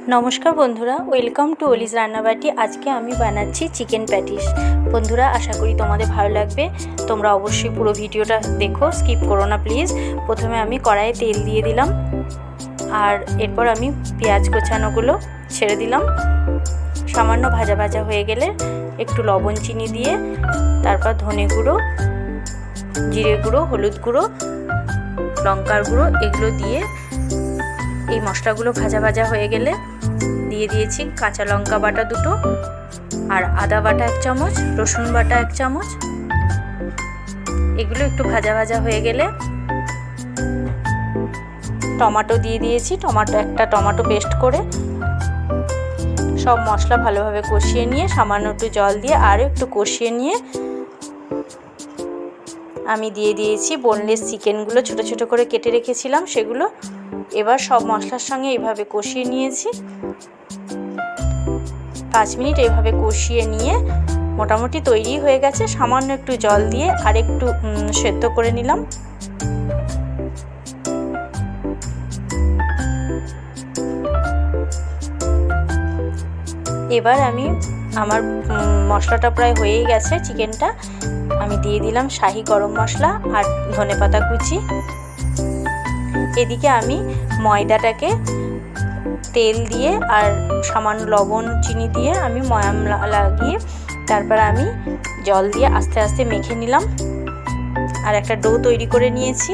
नमस्कार बंधुरा welcome to Olizz रान्नाबाटी। आज के आमी बानाচ্ছি चिकेन पैटिस। बंधुरा आशा करी तोमादेर भालो लागबे। तोमरा अवश्यई पुरो भिडियोटा देखो, स्किप करो ना प्लिज। प्रथमे आमी कड़ाइये तेल दिए दिलाम और एरपर आमी पेঁয়াজ कोचानोगुलो छेड़े दिलाम। सामान्य भाजा भाजा हये गेले एकटू लवण चिनी दिए तारपर धने गुঁড়ো, जिरे गुঁড়ো, हलुद गुঁড়ো, लंकार गुঁড়ো एगुलो दिए এই মশলাগুলো ভাজা ভাজা হয়ে গেলে দিয়ে দিয়েছি কাঁচা লঙ্কা বাটা দুটো আর আদা বাটা 1 চামচ, রসুন বাটা 1 চামচ। এগুলো একটু ভাজা ভাজা হয়ে গেলে টমেটো দিয়ে দিয়েছি। একটা টমেটো পেস্ট করে সব মশলা ভালোভাবে কষিয়ে নিয়ে সামান্য একটু জল দিয়ে আরও একটু কষিয়ে নিয়ে আমি দিয়ে দিয়েছি বোনলেস চিকেনগুলো ছোট ছোট করে কেটে রেখেছিলাম সেগুলো। এবার সব মশলার সঙ্গে এইভাবে কষিয়ে নিয়েছি। 5 মিনিট এইভাবে কষিয়ে নিয়ে মোটামুটি তৈরি হয়ে গেছে। সামান্য একটু জল দিয়ে আর একটু সেদ্ধ করে নিলাম। এবার আমার মশলাটা প্রায় হয়েই গেছে চিকেনটা। আমি দিয়ে দিলাম শাহি গরম মশলা আর ধনেপাতা কুচি। এদিকে আমি ময়দাটাকে তেল দিয়ে আর সামান্য লবণ চিনি দিয়ে আমি ময়াম লাগিয়ে তারপর আমি জল দিয়ে আস্তে আস্তে মেখে নিলাম আর একটা ডো তৈরি করে নিয়েছি।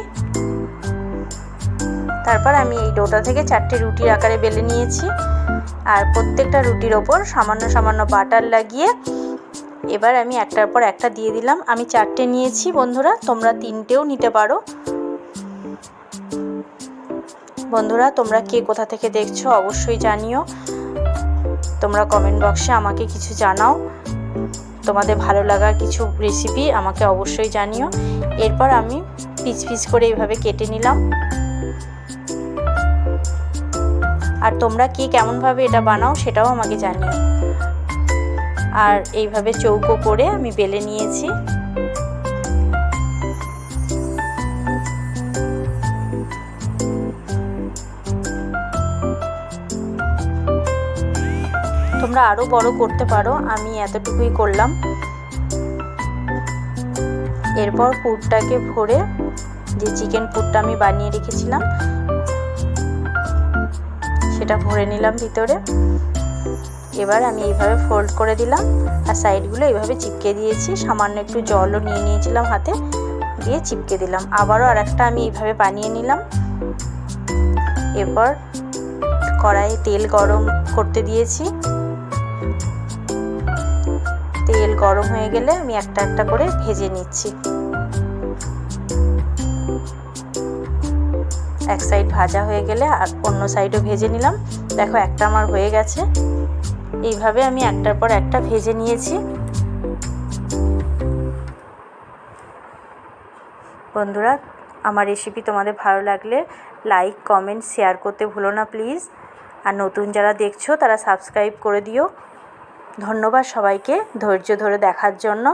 তারপর আমি এই ডোটা থেকে 4টে রুটির আকারে বেলে নিয়েছি আর প্রত্যেকটা রুটির ওপর সামান্য সামান্য বাটার লাগিয়ে এবার আমি একটার পর একটা দিয়ে দিলাম। আমি 4টে নিয়েছি বন্ধুরা, তোমরা 3টেও নিতে পারো। বন্ধুরা তোমরা কে কোথা থেকে দেখছো অবশ্যই জানিও। তোমরা কমেন্ট বক্সে আমাকে কিছু জানাও, তোমাদের ভালো লাগার কিছু রেসিপি আমাকে অবশ্যই জানিও। এরপর আমি পিস পিস করে এইভাবে কেটে নিলাম। আর তোমরা কে কেমনভাবে এটা বানাও সেটাও আমাকে জানিও। আর এইভাবে চৌকো করে আমি বেলে নিয়েছি। তোমরা আরো বড় করতে পারো, আমি এতটুকুই করলাম। এরপর পুরটাকে ভরে যে চিকেন পুরটা আমি বানিয়ে রেখেছিলাম সেটা ভরে নিলাম ভিতরে। এবার আমি এইভাবে ফোল্ড করে দিলাম আর সাইডগুলো এইভাবে চিপকে দিয়েছি। সামান্য একটু জলও নিয়ে নিয়েছিলাম হাতে, দিয়ে চিপকে দিলাম। আবারও আরেকটা আমি এইভাবে বানিয়ে নিলাম। এরপর কড়াইয়ে তেল গরম করতে দিয়েছি। তেল গরম হয়ে গেলে আমি একটা একটা করে ভেজে নিচ্ছি। এক সাইড ভাজা হয়ে গেলে আর অন্য সাইডও ভেজে নিলাম। দেখো একটা আমার হয়ে গেছে। এইভাবে আমি একটার পর একটা ভেজে নিয়েছি। বন্ধুরা আমার রেসিপি তোমাদের ভালো লাগলে লাইক কমেন্ট শেয়ার করতে ভুলো না প্লিজ। আর নতুন যারা দেখছো তারা সাবস্ক্রাইব করে দিও। ধন্যবাদ সবাইকে ধৈর্য ধরে দেখার জন্য।